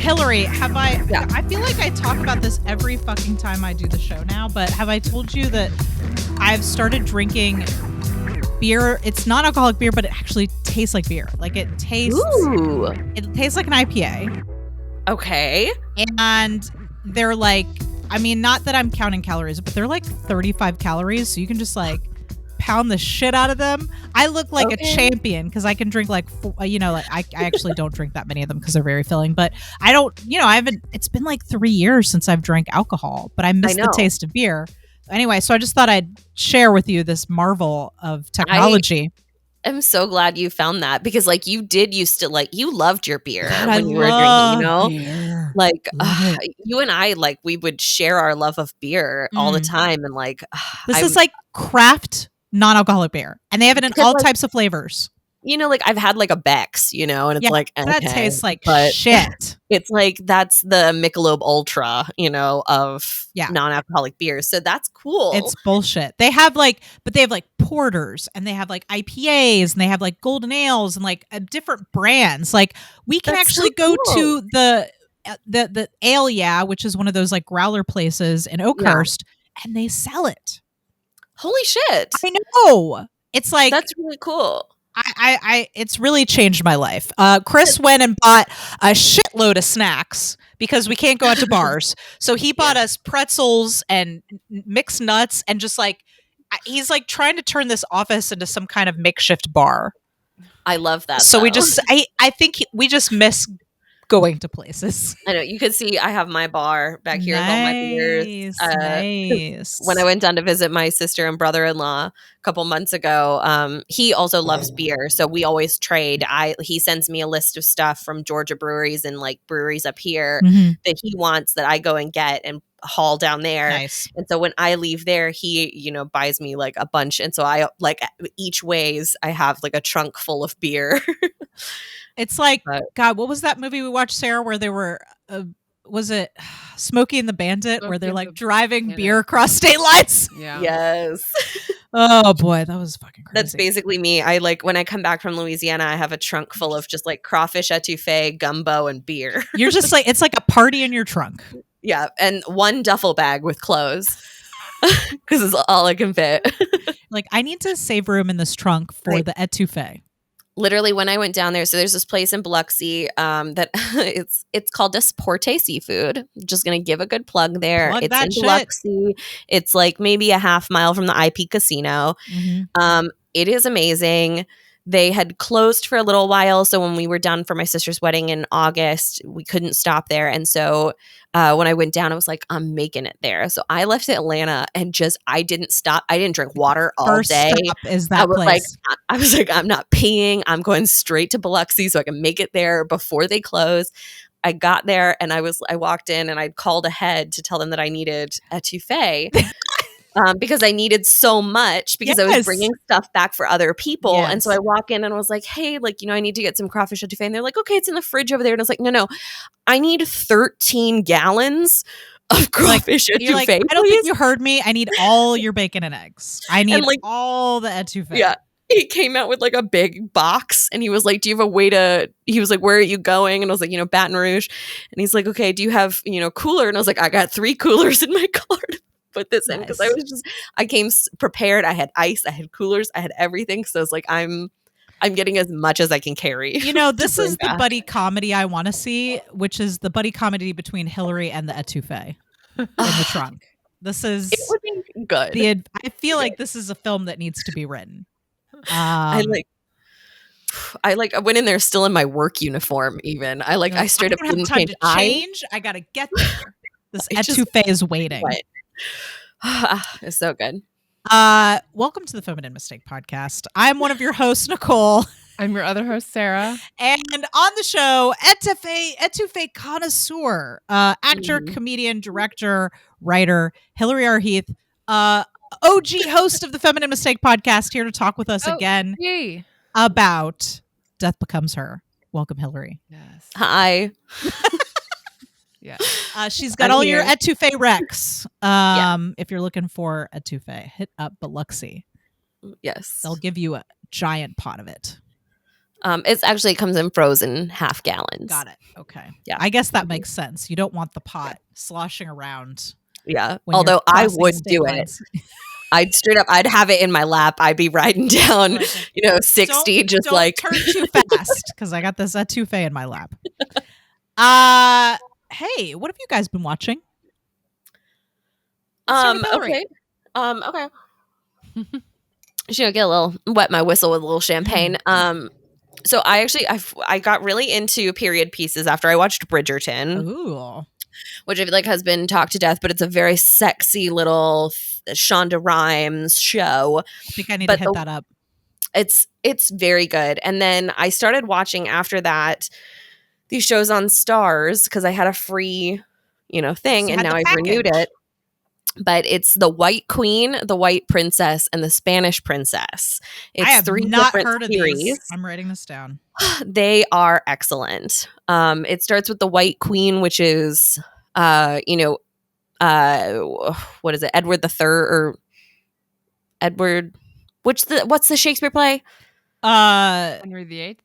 Hillary, have I? Yeah. I feel like I talk about this every fucking time I do the show now, but have I told you that I've started drinking beer? It's non-alcoholic beer, but it actually tastes like beer. Like it tastes. Ooh. It tastes like an IPA. Okay. And they're like, I mean, not that I'm counting calories, but they're like 35 calories, so you can just like pound the shit out of them. I look like a champion because I can drink like, I actually don't drink that many of them because they're very filling, but I don't, I haven't, it's been like 3 years since I've drank alcohol, but I miss the taste of beer. Anyway, so I just thought I'd share with you this marvel of technology. I'm so glad you found that because like you did used to like you loved your beer God, when you were drinking, beer. Like you and I like we would share our love of beer all the time and like this is like craft non-alcoholic beer and they have it in all types of flavors. Like I've had like a Beck's, and it's like that tastes like shit. It's like that's the Michelob Ultra, of non-alcoholic beers. So that's cool. It's bullshit. They have like porters and they have like IPAs and they have like golden ales and like different brands. Like we can actually go to the Ale, which is one of those like growler places in Oakhurst, and they sell it. Holy shit! I know. It's like that's really cool. It's really changed my life. Chris went and bought a shitload of snacks because we can't go out to bars. So he bought us pretzels and mixed nuts and just like, he's like trying to turn this office into some kind of makeshift bar. I love that. So we just, I think we just miss going to places. I know. You can see I have my bar back here with all my beers. Nice. When I went down to visit my sister and brother-in-law a couple months ago, he also loves beer. So we always trade. He sends me a list of stuff from Georgia breweries and like breweries up here that he wants that I go and get and haul down there. Nice. And so when I leave there, he, buys me like a bunch. And so I like each ways I have like a trunk full of beer. It's like, God, what was that movie we watched, Sarah, where they were, was it Smokey and the Bandit, where they're like driving beer across state lines? Yeah. Yes. Oh boy, that was fucking crazy. That's basically me. I like when I come back from Louisiana, I have a trunk full of just like crawfish etouffee, gumbo, and beer. You're just like, it's like a party in your trunk. Yeah. And one duffel bag with clothes because it's all I can fit. Like, I need to save room in this trunk for the etouffee. Literally, when I went down there, so there's this place in Biloxi that it's called Desporte Seafood. I'm just gonna give a good plug there. Plug it's in Biloxi. It's like maybe a half mile from the IP Casino. It is amazing. They had closed for a little while, so when we were done for my sister's wedding in August, we couldn't stop there. And so when I went down, I was like, I'm making it there. So I left Atlanta and I didn't stop. I didn't drink water all day. Stop is that place. I was like, I'm not peeing. I'm going straight to Biloxi so I can make it there before they close. I got there and I walked in and I called ahead to tell them that I needed etouffee. Because I needed so much because I was bringing stuff back for other people. Yes. And so I walk in and I was like, hey, like, I need to get some crawfish etouffee. And they're like, okay, it's in the fridge over there. And I was like, no, I need 13 gallons of crawfish etouffee. Like, I don't think you heard me. I need all your bacon and eggs. I need all the etouffee. Yeah. He came out with like a big box and he was like, do you have a way to, he was like, where are you going? And I was like, Baton Rouge. And he's like, okay, do you have, cooler? And I was like, I got 3 coolers in my car to put this in because I came prepared. I had ice, I had coolers, I had everything. So it's like, I'm getting as much as I can carry. This is the buddy comedy I want to see, which is the buddy comedy between Hillary and the etouffee in the trunk. This is it would be good. I feel like this is a film that needs to be written. I went in there still in my work uniform. Even I straight up didn't change. I gotta get there. This etouffee is waiting. It's so good. Welcome to the Feminine Mistake Podcast. I'm one of your hosts, Nicole. I'm your other host, Sarah. And on the show, etouffee connoisseur, actor, comedian, director, writer, Hillary R. Heath, OG host of the Feminine Mistake Podcast, here to talk with us again about Death Becomes Her. Welcome, Hillary. Yes. Hi. Yeah. She's got all your etouffee recs. If you're looking for etouffee, hit up Biloxi. Yes. They'll give you a giant pot of it. It comes in frozen half gallons. Got it. Okay. Yeah. I guess that makes sense. You don't want the pot sloshing around. Yeah. when Although you're I crossing would state do lines. it. I'd have it in my lap. I'd be riding down, 60, don't turn too fast because I got this etouffee in my lap. Hey, what have you guys been watching? Okay. Okay. Get a little wet my whistle with a little champagne. So I got really into period pieces after I watched Bridgerton. Ooh. Which I feel like has been talked to death, but it's a very sexy little Shonda Rhimes show. I think I need to hit that up. It's very good. And then I started watching after that these shows on Stars because I had a free, thing, and now I've renewed it. But it's The White Queen, The White Princess, and The Spanish Princess. It's I have 3 not different heard of series. these. I'm writing this down. They are excellent. It starts with The White Queen, which is what is it? Edward the Third or Edward? What's the Shakespeare play? Henry VIII.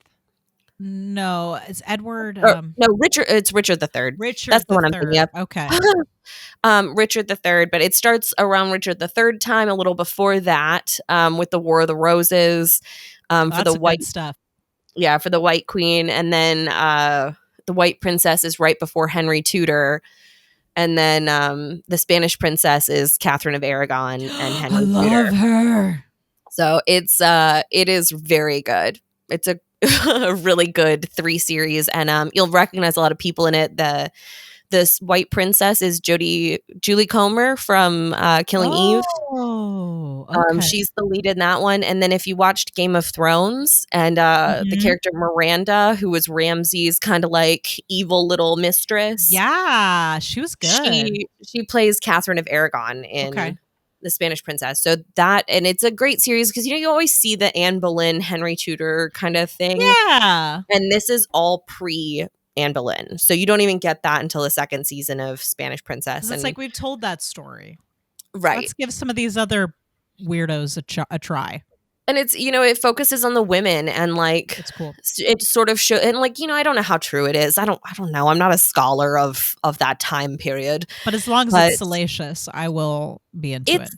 No, it's Edward. No, Richard. It's Richard the Third. That's the one I'm thinking of. Okay. Richard the Third, but it starts around Richard the Third time, a little before that, with the War of the Roses, for the white stuff. Yeah, for the White Queen, and then the White Princess is right before Henry Tudor. And then the Spanish Princess is Catherine of Aragon and Henry Tudor. I love her. So it is very good. It's a really good 3 series, and you'll recognize a lot of people in it. This White Princess is Julie Comer from Killing Eve. Oh, okay. She's the lead in that one. And then if you watched Game of Thrones and the character Miranda, who was Ramsay's kind of like evil little mistress. Yeah, she was good. She plays Catherine of Aragon in The Spanish Princess. So and it's a great series because, you always see the Anne Boleyn, Henry Tudor kind of thing. Yeah. And this is all pre-Anne Boleyn. So you don't even get that until the 2nd season of Spanish Princess. It's like we've told that story. Right. Let's give some of these other weirdos a try. And it's, it focuses on the women, and like it's cool. It sort of shows, and like, I don't know how true it is. I don't know. I'm not a scholar of that time period. But as long as it's salacious, I will be into it.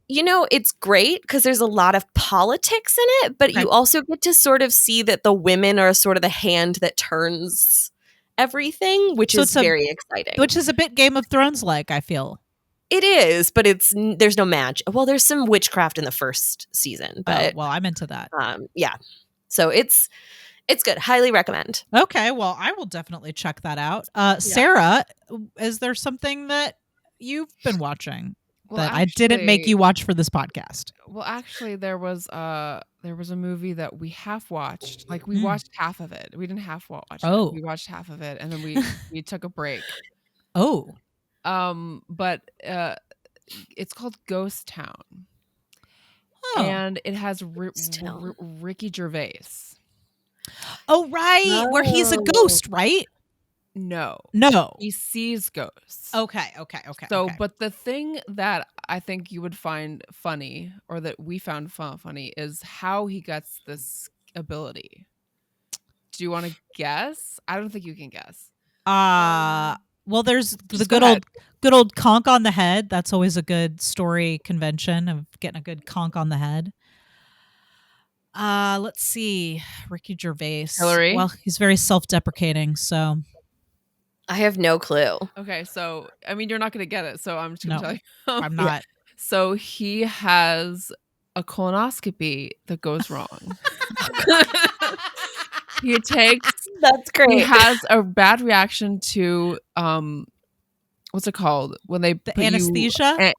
It's great because there's a lot of politics in it, but you also get to sort of see that the women are sort of the hand that turns everything, which is very exciting. Which is a bit Game of Thrones like, I feel. It is, but there's no magic. Well, there's some witchcraft in the 1st season, but I'm into that. Yeah. So it's good. Highly recommend. Okay, well, I will definitely check that out. Sarah, is there something that you've been watching that I didn't make you watch for this podcast? Well, actually, there was a movie that we half watched. Like we watched half of it. We didn't half watch it. We watched half of it, and then we took a break. Oh. But it's called Ghost Town. Oh. And it has Ricky Gervais. Oh, right. Where he's a ghost, right? No. He sees ghosts. Okay. So, but the thing that I think you would find funny, or that we found funny, is how he gets this ability. Do you want to guess? I don't think you can guess. Well, there's the good old conk on the head. That's always a good story convention of getting a good conk on the head. Let's see. Ricky Gervais. Hillary? Well, he's very self-deprecating, so I have no clue. Okay, so I mean, you're not going to get it, so I'm just going to tell you. I'm not. So he has a colonoscopy that goes wrong. That's great. He has a bad reaction to what's it called when they put anesthesia?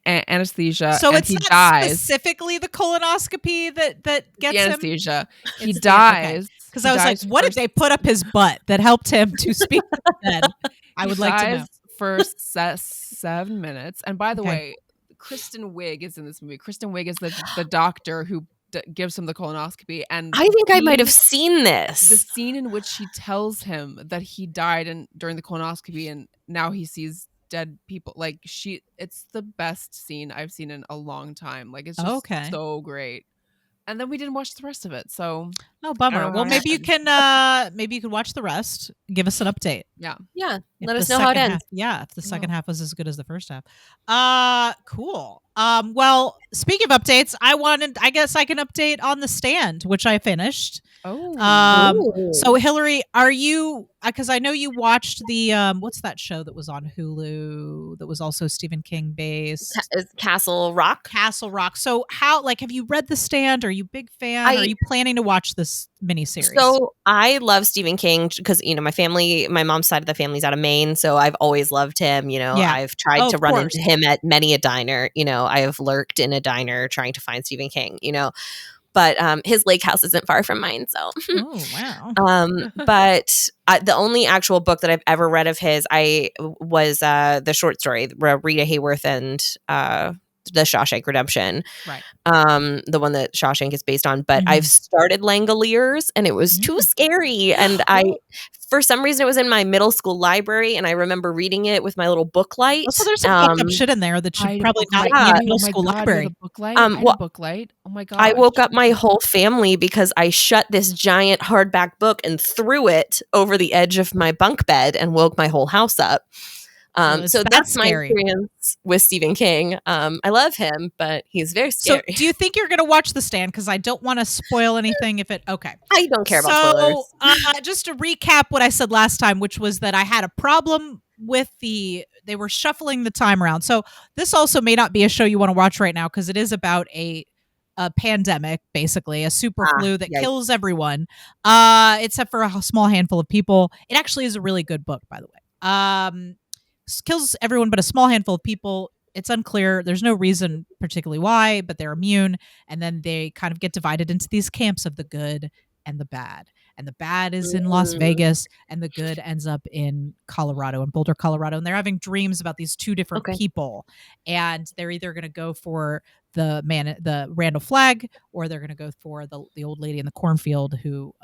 Anesthesia. So and it's he not dies. Specifically the colonoscopy that gets the him anesthesia. He dies. Because I was like, what did they put up his butt that helped him to speak then? I would like to know. First 7 minutes. And by the way, Kristen Wiig is in this movie. Kristen Wiig is the doctor who gives him the colonoscopy, and I think I might have seen this. The scene in which she tells him that he died during the colonoscopy, and now he sees dead people. Like it's the best scene I've seen in a long time. Like it's just so great. And then we didn't watch the rest of it. So Oh, bummer. know Well, how it maybe you happened. can maybe you could watch the rest. Give us an update. Yeah. Yeah. If Let the us know how it second ends. half, yeah, if the I second will. half was as good as the first half. Cool. Well, speaking of updates, I guess I can update on The Stand, which I finished. Oh. So Hillary, are you, because I know you watched the what's that show that was on Hulu that was also Stephen King based? Castle Rock. Castle Rock. So how, like, have you read The Stand? Are you a big fan? Are you planning to watch this miniseries? So I love Stephen King because, my mom's side of the family's out of Maine. So I've always loved him. Yeah. I've tried to of run course. into him at many a diner. I have lurked in a diner trying to find Stephen King, but his lake house isn't far from mine. So, Oh, wow. but the only actual book that I've ever read of his, was the short story, Rita Hayworth and the Shawshank Redemption. Right. The one that Shawshank is based on. But I've started Langoliers and it was too scary. And for some reason, it was in my middle school library, and I remember reading it with my little book light. So there's some fucked up shit in there that should probably not be in a middle school library. Book light. I had a book light. Oh my god! I woke up my whole family because I shut this giant hardback book and threw it over the edge of my bunk bed and woke my whole house up. So that's my experience with Stephen King. I love him, but he's very scary. So do you think you're going to watch The Stand? Because I don't want to spoil anything if it... Okay. I don't care about spoilers. Just to recap what I said last time, which was that I had a problem with they were shuffling the time around. So this also may not be a show you want to watch right now because it is about a pandemic, basically, a super flu that kills everyone, except for a small handful of people. It actually is a really good book, by the way. Kills everyone but a small handful of people. It's unclear. There's no reason particularly why, but they're immune. And then they kind of get divided into these camps of the good and the bad. And the bad is in Las Vegas, and the good ends up in Colorado, in Boulder, Colorado. And they're having dreams about these two different people. And they're either going to go for the Randall Flagg, or they're going to go for the old lady in the cornfield who,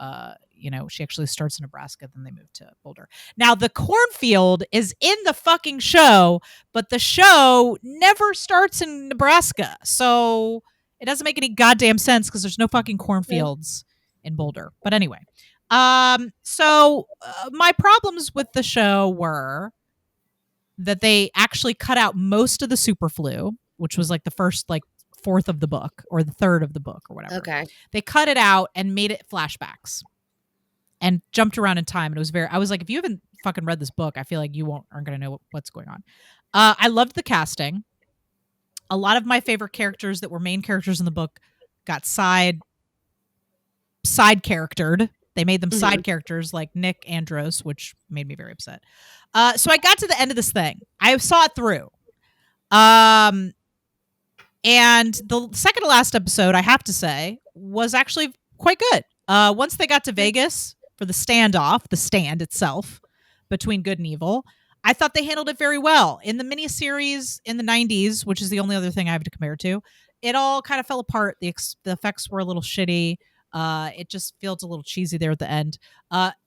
she actually starts in Nebraska, then they move to Boulder. Now, the cornfield is in the fucking show, but the show never starts in Nebraska. So it doesn't make any goddamn sense because there's no fucking cornfields in Boulder. But anyway, so my problems with the show were that they actually cut out most of the super flu, which was like the first fourth of the book or the third of the book or whatever. Okay. They cut it out and made it flashbacks and jumped around in time. And it was I was like, if you haven't fucking read this book, I feel like you aren't going to know what's going on. I loved the casting. A lot of my favorite characters that were main characters in the book got side charactered. They made them side characters like Nick Andros, which made me very upset. So I got to the end of this thing. I saw it through. And the second to last episode, I have to say, was actually quite good. Once they got to Vegas for the standoff, the stand itself between good and evil, I thought they handled it very well. In the miniseries in the 90s, which is the only other thing I have to compare to, it all kind of fell apart. The effects were a little shitty. It just feels a little cheesy there at the end.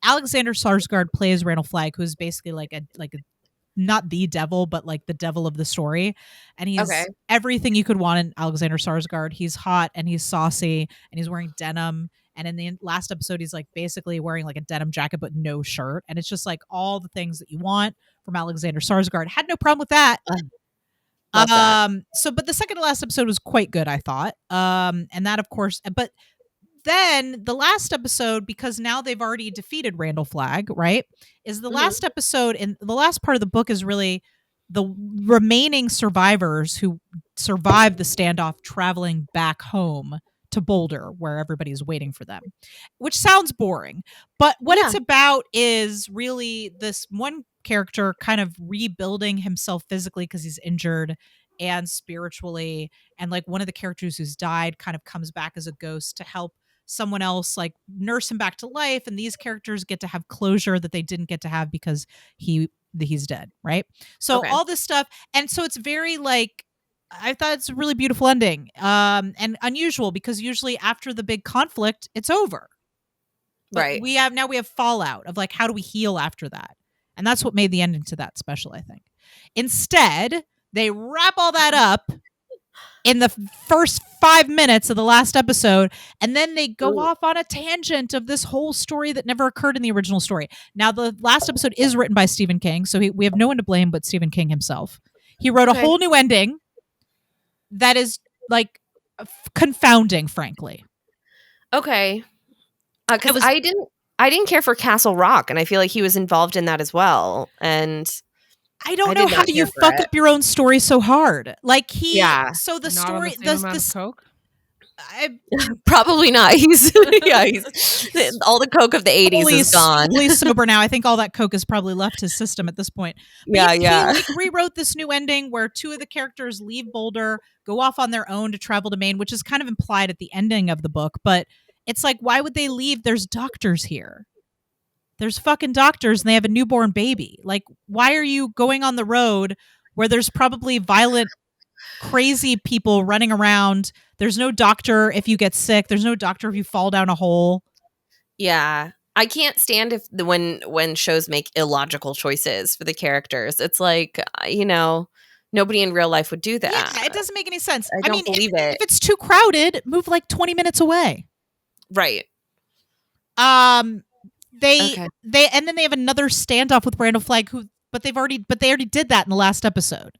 Alexander Skarsgård plays Randall Flagg, who's basically like a not the devil, but like the devil of the story. And he's everything you could want in Alexander Skarsgård. He's hot and he's saucy and he's wearing denim. And in the last episode, he's like basically wearing like a denim jacket, but no shirt. And it's just like all the things that you want from Alexander Skarsgård. Had no problem with that. But the second to last episode was quite good, I thought. And that, of course, but then the last episode, because now they've already defeated Randall Flagg, right? Is the last episode, and the last part of the book is really the remaining survivors who survived the standoff traveling back home to Boulder, where everybody's waiting for them, which sounds boring. But what it's about is really this one character kind of rebuilding himself physically because he's injured, and spiritually. And like one of the characters who's died kind of comes back as a ghost to help someone else like nurse him back to life. And these characters get to have closure that they didn't get to have because he's dead. Right. So all this stuff. And so it's very like, I thought it's a really beautiful ending, and unusual because usually after the big conflict, it's over. But we have fallout of like, how do we heal after that? And that's what made the ending to that special, I think. Instead, they wrap all that up in the first 5 minutes of the last episode, and then they go off on a tangent of this whole story that never occurred in the original story. Now, the last episode is written by Stephen King, so we have no one to blame but Stephen King himself. He wrote a whole new ending that is like confounding, frankly. Okay, because I didn't care for Castle Rock, and I feel like he was involved in that as well, and I don't know how you fuck up your own story so hard. Like so the Not story, on the same amount of coke? Probably not. He's all the coke of the 80s is gone. Totally sober now. I think all that coke has probably left his system at this point. But he rewrote this new ending where 2 of the characters leave Boulder, go off on their own to travel to Maine, which is kind of implied at the ending of the book. But it's like, why would they leave? There's doctors here. There's fucking doctors and they have a newborn baby. Like, why are you going on the road where there's probably violent, crazy people running around? There's no doctor if you get sick. There's no doctor if you fall down a hole. Yeah. I can't stand when shows make illogical choices for the characters. It's like, nobody in real life would do that. Yeah, it doesn't make any sense. I don't believe it. If it's too crowded, move like 20 minutes away. Right. They and then they have another standoff with Randall Flagg, but they already did that in the last episode.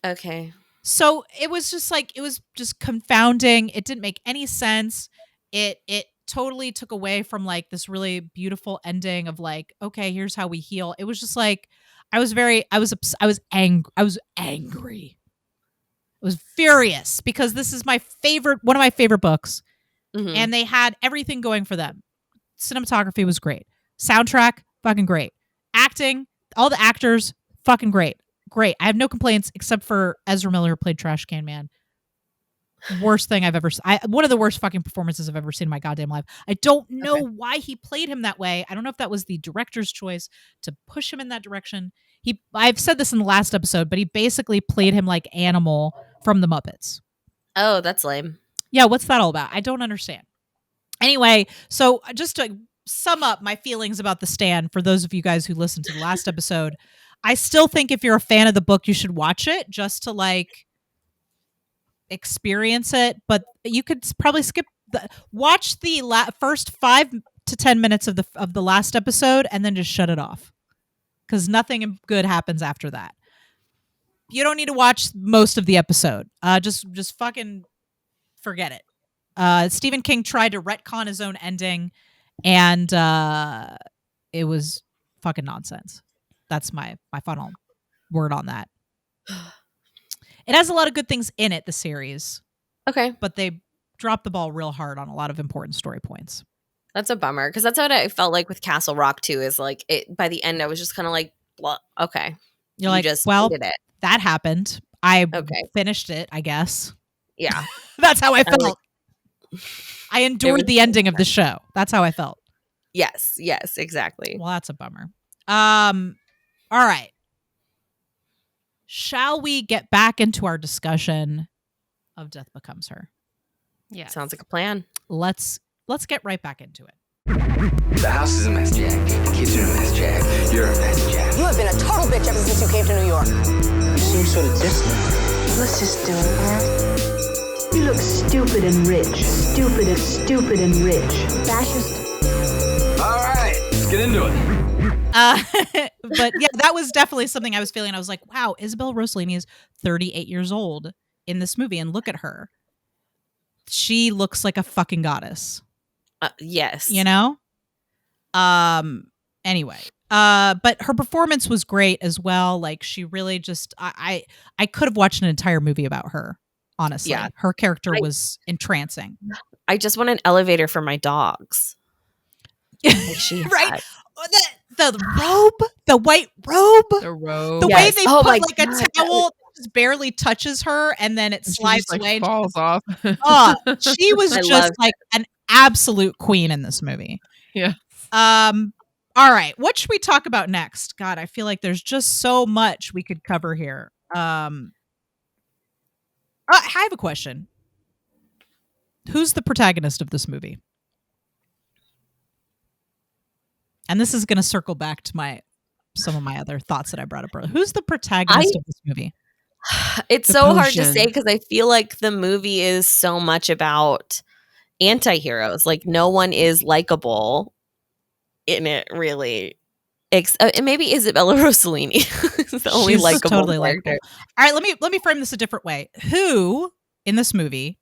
Okay. So it was just confounding. It didn't make any sense. It totally took away from like this really beautiful ending of like, okay, here's how we heal. It was just like I was angry. I was furious because this is one of my favorite books. Mm-hmm. And they had everything going for them. Cinematography was great. Soundtrack, fucking great. Acting, all the actors, fucking great. Great. I have no complaints except for Ezra Miller, who played Trash Can Man. Worst thing I've ever seen. One of the worst fucking performances I've ever seen in my goddamn life. I don't know why he played him that way. I don't know if that was the director's choice to push him in that direction. I've said this in the last episode, but he basically played him like Animal from the Muppets. Oh, that's lame. Yeah, what's that all about? I don't understand. Anyway, so just to sum up my feelings about The Stand, for those of you guys who listened to the last episode, I still think if you're a fan of the book, you should watch it just to like experience it. But you could probably watch the first 5 to 10 minutes of the last episode and then just shut it off because nothing good happens after that. You don't need to watch most of the episode. Just fucking forget it. Stephen King tried to retcon his own ending, and it was fucking nonsense. That's my final word on that. It has a lot of good things in it, the series. Okay. But they dropped the ball real hard on a lot of important story points. That's a bummer, because that's what I felt like with Castle Rock, too, is like, by the end, I was just kind of like, well, okay. You're like, just well, did it. That happened. I finished it, I guess. Yeah. That's how I felt. I endured the ending of the show. That's how I felt. Yes, exactly. Well, that's a bummer. All right. Shall we get back into our discussion of Death Becomes Her? Yeah. Sounds like a plan. Let's get right back into it. The house is a mess, Jack. The kids are a mess, Jack. You're a mess, Jack. You have been a total bitch ever since you came to New York. You seem sort of distant. Let's just do it, man. You look stupid and rich. Stupid and rich. Fascist. All right, let's get into it. But yeah, that was definitely something I was feeling. I was like, wow, Isabella Rossellini is 38 years old in this movie, and look at her. She looks like a fucking goddess. Yes. You know? Anyway. But her performance was great as well. Like, she really just I could have watched an entire movie about her, honestly. Yeah. Her character was entrancing. I just want an elevator for my dogs. Like she right? The robe, the white robe. The robe. The way they put like a towel just barely touches her and then it slides away. Falls off. She was just like an absolute queen in this movie. Yeah. All right. What should we talk about next? God, I feel like there's just so much we could cover here. I have a question. Who's the protagonist of this movie? And this is going to circle back to some of my other thoughts that I brought up earlier. Who's the protagonist of this movie? It's The so hard to potion. say because I feel like the movie is so much about anti-heroes. Like, no one is likable in it, really. Maybe Isabella Rossellini is the only She's likable totally character. likable. All right, let me frame this a different way. Who in this movie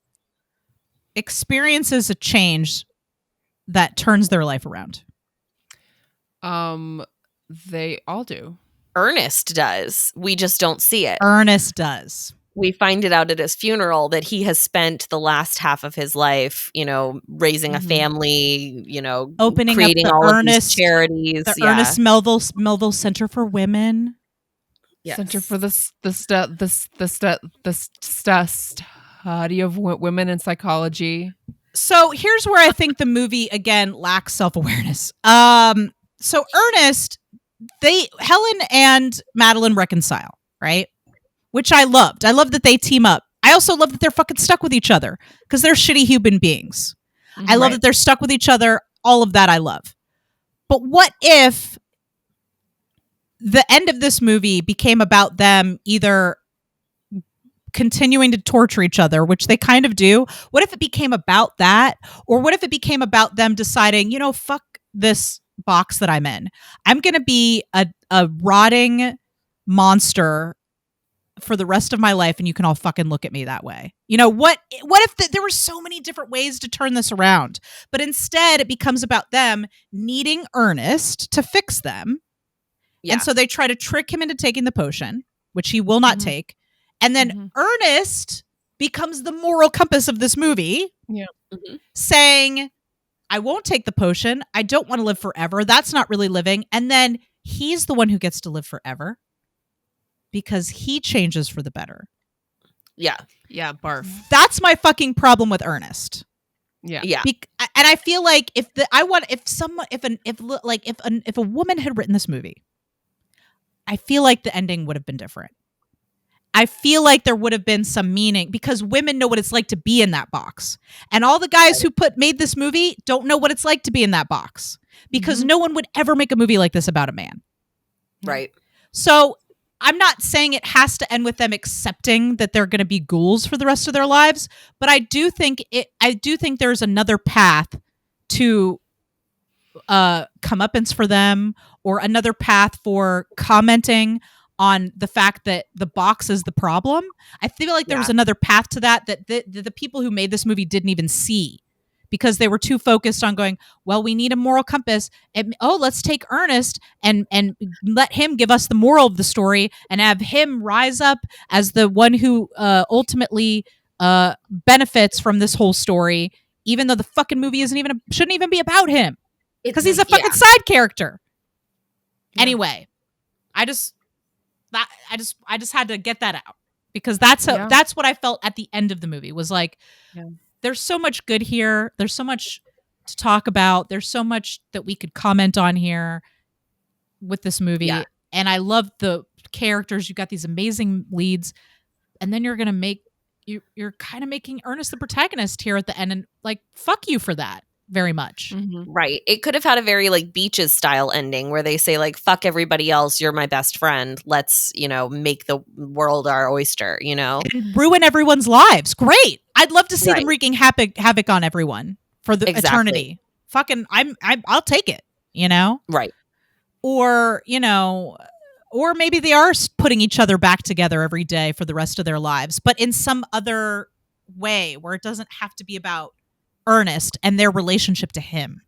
experiences a change that turns their life around? They all do. Ernest does. We just don't see it. Earnest does. We find it out at his funeral that he has spent the last half of his life, raising a family, Opening creating up the all Earnest, of these charities. the Earnest Melville Center for Women. Yes. Center for the study of women in psychology. So here's where I think the movie again lacks self-awareness. So Ernest, Helen and Madeline reconcile, right? Which I loved. I love that they team up. I also love that they're fucking stuck with each other because they're shitty human beings. I love that they're stuck with each other. All of that I love. But what if the end of this movie became about them either continuing to torture each other, which they kind of do? What if it became about that? Or what if it became about them deciding, fuck this box that I'm in. I'm going to be a rotting monster for the rest of my life, and you can all fucking look at me that way. What if there were so many different ways to turn this around, but instead it becomes about them needing Ernest to fix them. Yeah. And so they try to trick him into taking the potion, which he will not take. And then Ernest becomes the moral compass of this movie, saying, I won't take the potion. I don't want to live forever. That's not really living. And then he's the one who gets to live forever because he changes for the better. Yeah. Yeah, barf. That's my fucking problem with Earnest. Yeah. Yeah. And I feel like if a woman had written this movie, I feel like the ending would have been different. I feel like there would have been some meaning because women know what it's like to be in that box. And all the guys who made this movie don't know what it's like to be in that box because no one would ever make a movie like this about a man. Right. So I'm not saying it has to end with them accepting that they're going to be ghouls for the rest of their lives, but I do think there's another path to comeuppance for them, or another path for commenting on the fact that the box is the problem. I feel like there was another path to that the people who made this movie didn't even see because they were too focused on going, well, we need a moral compass. And, let's take Ernest and let him give us the moral of the story and have him rise up as the one who ultimately benefits from this whole story, even though the fucking movie shouldn't even be about him because he's a fucking side character. Yeah. Anyway, I just had to get that out because that's what I felt at the end of the movie was like, there's so much good here. There's so much to talk about. There's so much that we could comment on here with this movie. Yeah. And I love the characters. You got these amazing leads. And then you're kind of making Ernest the protagonist here at the end. And like, fuck you for that very much. Right. It could have had a very like Beaches style ending where they say like, fuck everybody else. You're my best friend. Let's, make the world our oyster, And ruin everyone's lives. Great. I'd love to see them wreaking havoc on everyone for the eternity. Fucking I'll take it, Right. Or, or maybe they are putting each other back together every day for the rest of their lives, but in some other way where it doesn't have to be about Ernest and their relationship to him.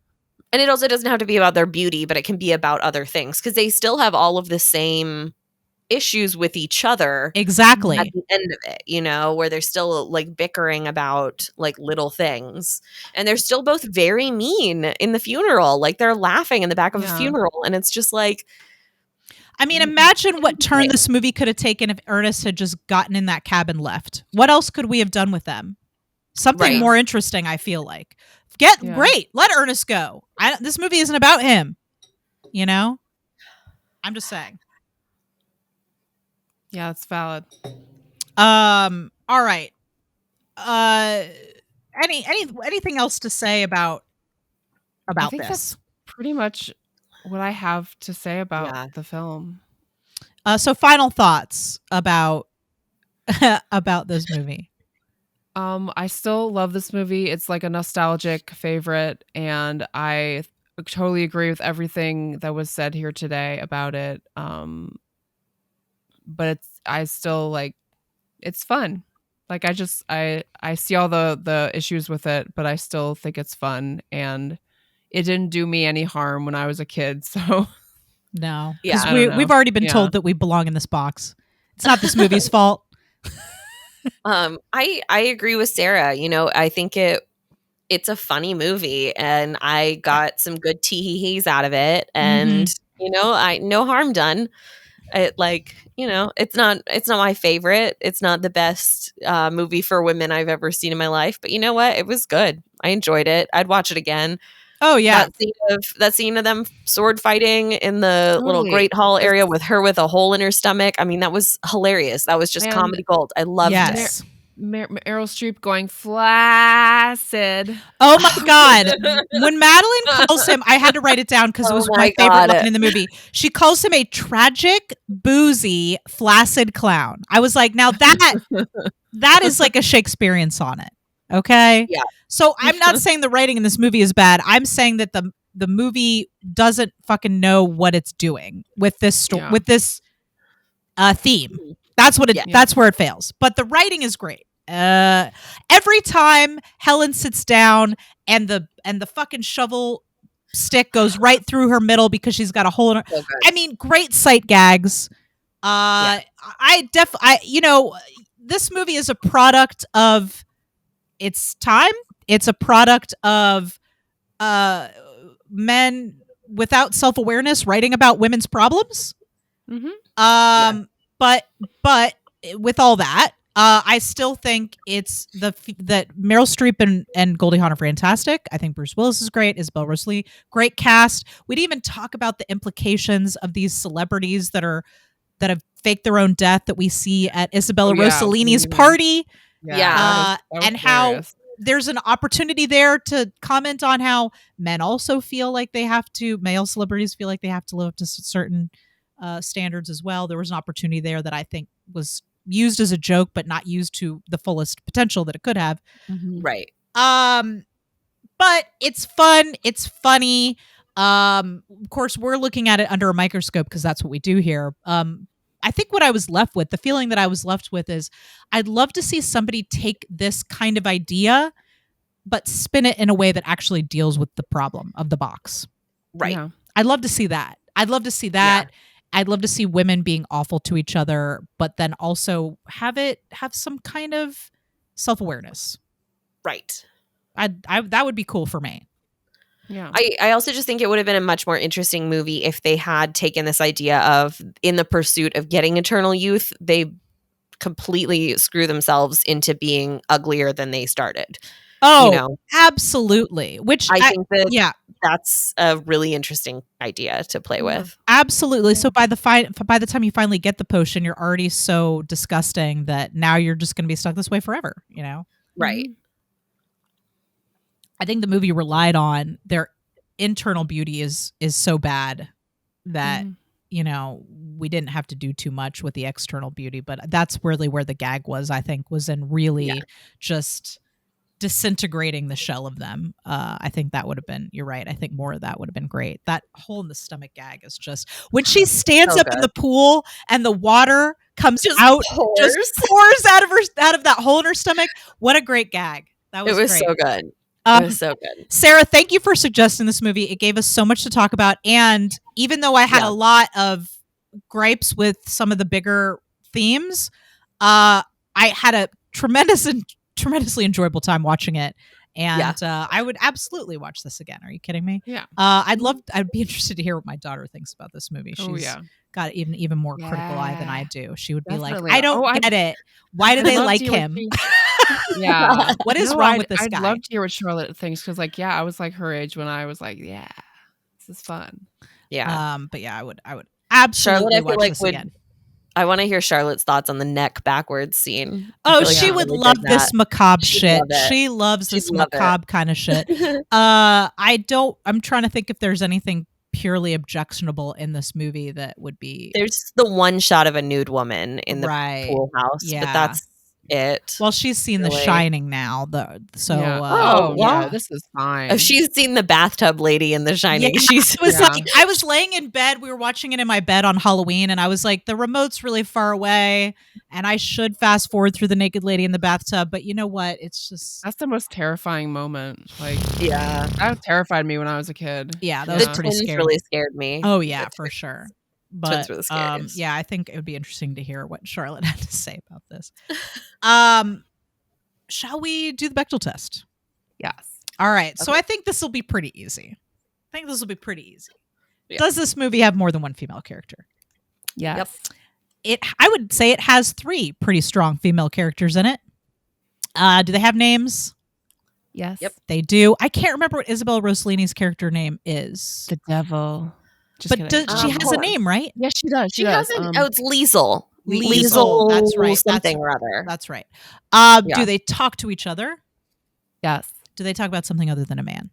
And it also doesn't have to be about their beauty, but it can be about other things because they still have all of the same issues with each other. Exactly. At the end of it, where they're still like bickering about like little things. And they're still both very mean in the funeral. Like they're laughing in the back of a funeral. And it's just like, I mean, imagine what turn this movie could have taken if Ernest had just gotten in that cabin left. What else could we have done with them? Something more interesting, I feel like. Great. Let Ernest go. This movie isn't about him. I'm just saying. Yeah, that's valid. All right. Anything else to say about I think this? That's pretty much what I have to say about the film. So final thoughts about about this movie? I still love this movie. It's like a nostalgic favorite, and I totally agree with everything that was said here today about it. But I still like, it's fun. Like I see all the issues with it, but I still think it's fun, and it didn't do me any harm when I was a kid. So No, Yeah, because I don't know. we've already been Yeah. told that we belong in this box. It's not this movie's fault. I agree with Sarah. You know, I think it's a funny movie, and I got some good tee-hee-hees out of it, and you know, no harm done. It, like, you know, it's not my favorite. It's not the best movie for women I've ever seen in my life, but you know what? It was good. I enjoyed it. I'd watch it again. Oh yeah, That scene of them sword fighting in the little Totally. Great Hall area with her with a hole in her stomach. I mean, that was hilarious. That was just And- comedy gold. I loved it. yes. Meryl Streep going flaccid. Oh my God. When Madeline calls him, I had to write it down because it was Oh my my favorite God. line in the movie. She calls him a tragic, boozy, flaccid clown. I was like, now that is like a Shakespearean sonnet. Okay. Yeah. So I'm not saying the writing in this movie is bad. I'm saying that the movie doesn't fucking know what it's doing with this story, Yeah. with this theme. That's what it. Yeah. That's where it fails. But the writing is great. Every time Helen sits down and the fucking shovel stick goes right through her middle because she's got a hole in her. So good. I mean, great sight gags. You know, this movie is a product of its time. It's a product of men without self-awareness writing about women's problems. But with all that, I still think it's that Meryl Streep and Goldie Hawn are fantastic. I think Bruce Willis is great. Isabella Rossellini, great cast. We didn't even talk about the implications of these celebrities that have faked their own death that we see at Isabella Rossellini's party. Yeah. And how there's an opportunity there to comment on how men also feel like male celebrities feel like they have to live up to certain standards as well. There was an opportunity there that I think was used as a joke, but not used to the fullest potential that it could have. Right. But it's fun. It's funny. Of course, we're looking at it under a microscope because that's what we do here. I think the feeling that I was left with is I'd love to see somebody take this kind of idea, but spin it in a way that actually deals with the problem of the box. Right. Yeah. I'd love to see that. I'd love to see that. I'd love to see women being awful to each other, but then also have some kind of self-awareness. Right. That would be cool for me. Yeah. I also just think it would have been a much more interesting movie if they had taken this idea of, in the pursuit of getting eternal youth, they completely screw themselves into being uglier than they started. Oh, You know? absolutely. Which I think that yeah, that's a really interesting idea to play with. absolutely. So by the time you finally get the potion, you're already so disgusting that now you're just going to be stuck this way forever, you know? Right. I think the movie relied on their internal beauty is so bad that you know, we didn't have to do too much with the external beauty, but that's really where the gag was, I think, was in really just disintegrating the shell of them. I think that would have been, you're right. I think more of that would have been great. That hole in the stomach gag is just, when she stands So up in the pool and the water comes just pours out of that hole in her stomach. What a great gag. That was It was great. so good. It was so good. Sarah, thank you for suggesting this movie. It gave us so much to talk about. And even though I had a lot of gripes with some of the bigger themes, I had a tremendously enjoyable time watching it. And I would absolutely watch this again. Are you kidding me? Yeah. I'd be interested to hear what my daughter thinks about this movie. She's yeah. got an even more critical eye than I do. She would be Definitely. like, I don't get it. Why do they like him? Yeah. What is wrong with this I'd guy? love to hear what Charlotte thinks, because I was like her age when I was like, yeah, this is fun. Yeah. But yeah, I would absolutely Charlotte, I feel watch like this would again. I want to hear Charlotte's thoughts on the neck backwards scene. Oh, feel like she she would really love did this that. macabre She'd shit. love it. She loves She'd this love it. macabre kind of shit. I'm trying to think if there's anything purely objectionable in this movie that would be. There's the one shot of a nude woman in the Right. pool house, Yeah. but that's it. Well, she's seen The Really. Shining now, so Yeah. Oh, no, yeah. this is fine. If she's seen the bathtub lady in The Shining, Yeah, she's I was laying in bed. We were watching it in my bed on Halloween, and I was like, the remote's really far away, and I should fast forward through the naked lady in the bathtub. But you know what? It's just That's the most terrifying moment. Like, yeah. that terrified me when I was a kid. Yeah, that The was pretty twins scary. really scared me. Oh yeah, for sure. But Twins were the scariest. yeah, I think it would be interesting to hear what Charlotte had to say about this. Shall we do the Bechdel test? Yes. All right. So Okay. I think this will be pretty easy. Yeah. Does this movie have more than one female character? Yes. Yep. I would say it has 3 pretty strong female characters in it. Do they have names? Yes. Yep. They do. I can't remember what Isabella Rossellini's character name is. The devil. Just But kidding. she has hold a on. name, right? Yes, she does. She hasn't. It's Liesel. Liesel, that's right. Something or other. That's right. Yeah. Do they talk to each other? Yes. Do they talk about something other than a man?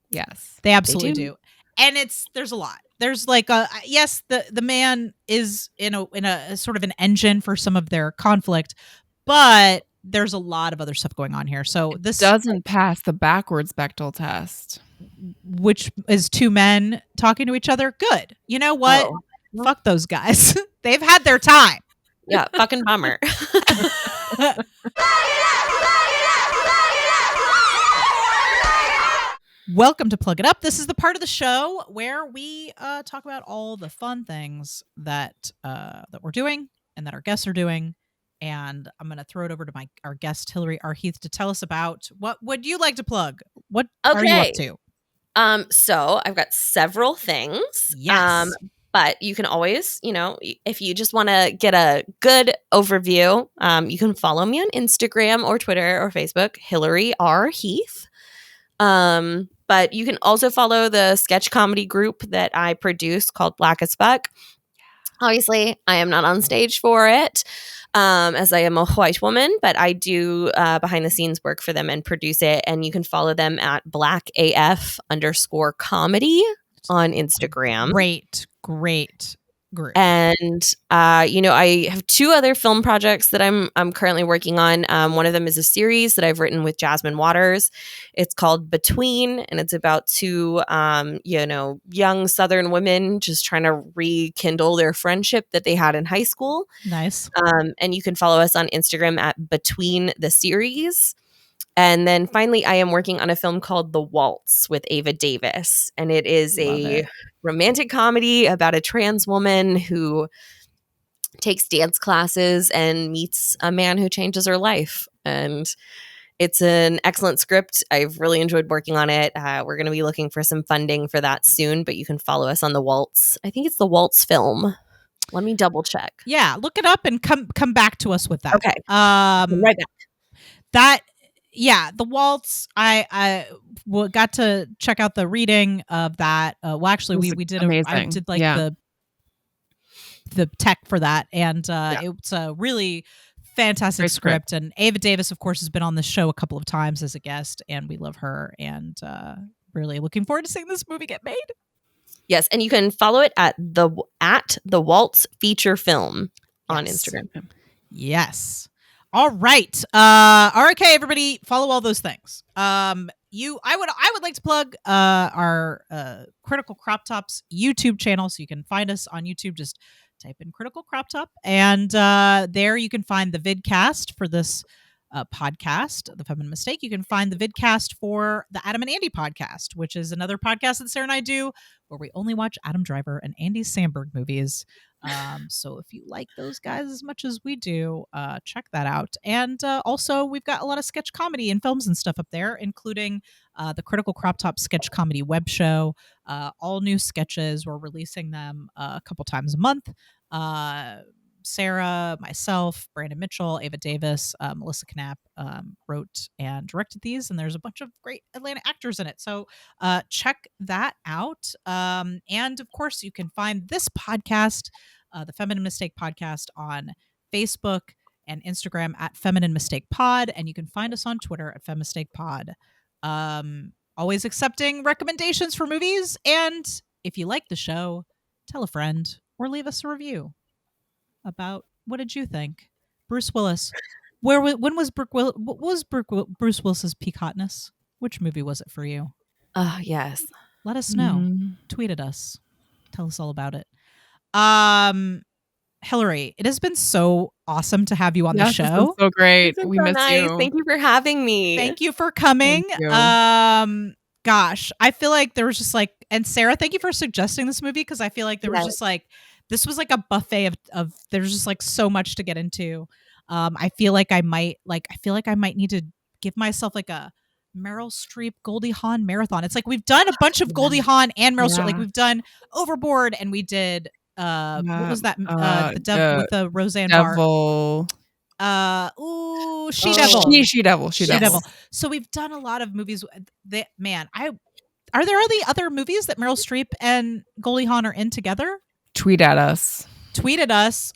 Yes. They absolutely do. do. And there's a lot. There's like yes, the man is in a sort of an engine for some of their conflict, but there's a lot of other stuff going on here. So this Doesn't pass the backwards Bechdel test. which is 2 men talking to each other. Good. You know what? Oh. Fuck those guys. They've had their time. Yeah, fucking bummer. Welcome to Plug It Up. This is the part of the show where we talk about all the fun things that we're doing and that our guests are doing. And I'm going to throw it over to our guest Hillary R. Heath to tell us about what would you like to plug? What are you up to? So I've got several things. Yes. But you can always, if you just want to get a good overview, you can follow me on Instagram or Twitter or Facebook, Hillary R. Heath. But you can also follow the sketch comedy group that I produce called Black as Fuck. Obviously, I am not on stage for it, as I am a white woman, but I do behind the scenes work for them and produce it. And you can follow them at blackaf_comedy on Instagram. Great group. And I have 2 other film projects that I'm currently working on. One of them is a series that I've written with Jasmine Waters. It's called Between, and it's about 2 young Southern women just trying to rekindle their friendship that they had in high school. Nice. And you can follow us on Instagram at Between the Series. And then finally, I am working on a film called The Waltz with Ava Davis. And it is a romantic comedy about a trans woman who takes dance classes and meets a man who changes her life. And it's an excellent script. I've really enjoyed working on it. We're going to be looking for some funding for that soon, but you can follow us on The Waltz. I think it's The Waltz Film. Let me double check. Yeah, look it up and come back to us with that. Okay. Right back. The Waltz. I got to check out the reading of that. Well, actually, we did. I did like the tech for that, and it's a really fantastic script. And Ava Davis, of course, has been on the show a couple of times as a guest, and we love her. And really looking forward to seeing this movie get made. Yes, and you can follow it at the Waltz Feature Film on Instagram. Yes. All right. Okay, everybody, follow all those things. I would like to plug our Critical Crop Tops YouTube channel, so you can find us on YouTube. Just type in Critical Crop Top, and there you can find the vidcast for this podcast, The Feminine Mistake. You can find the vidcast for the Adam and Andy podcast, which is another podcast that Sarah and I do, where we only watch Adam Driver and Andy Samberg movies. So if you like those guys as much as we do, check that out. And also, we've got a lot of sketch comedy and films and stuff up there, including the Critical Crop Top sketch comedy web show. All new sketches. We're releasing them a couple times a month. Sarah, myself, Brandon Mitchell, Ava Davis, Melissa Knapp wrote and directed these, and there's a bunch of great Atlanta actors in it. So check that out. And of course, you can find this podcast, the Feminine Mistake Podcast, on Facebook and Instagram at Feminine Mistake Pod, and you can find us on Twitter at Femistake Pod. Always accepting recommendations for movies and if you like the show, tell a friend or leave us a review about what did you think. Bruce Willis. When was Bruce Willis's peak hotness? Which movie was it for you? Yes. Let us know. Mhm. Tweet at us. Tell us all about it. Hillary, it has been so awesome to have you on the Yes, this show. is so great. It's We so miss nice. you. Thank you for having me. Thank you for coming. Thank you. Gosh, I feel like there was just like, and Sarah, thank you for suggesting this movie because I feel like there was just like, this was like a buffet of there's just like so much to get into. I feel like I might need to give myself like a Meryl Streep Goldie Hawn marathon. It's like we've done a bunch of Goldie Hawn and Meryl Streep. Like we've done Overboard and we did what was that? The Devil with the Roseanne Devil. Barr. She Devil. She Devil. So we've done a lot of movies. Are there any other movies that Meryl Streep and Goldie Hawn are in together? Tweet at us.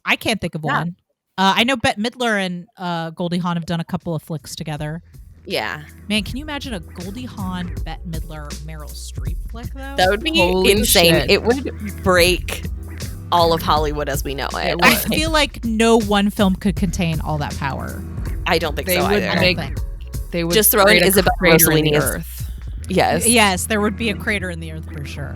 I can't think of one. I know Bette Midler and Goldie Hawn have done a couple of flicks together. Yeah. Man, can you imagine a Goldie Hawn, Bette Midler, Meryl Streep flick though? That would be Holy insane. shit. It would break all of Hollywood as we know it. I feel like no one film could contain all that power. I don't think They so would either. make. They would Just throw in create a Isabella crater in Rossellini the as- earth. Yes. Yes, there would be a crater in the earth for sure.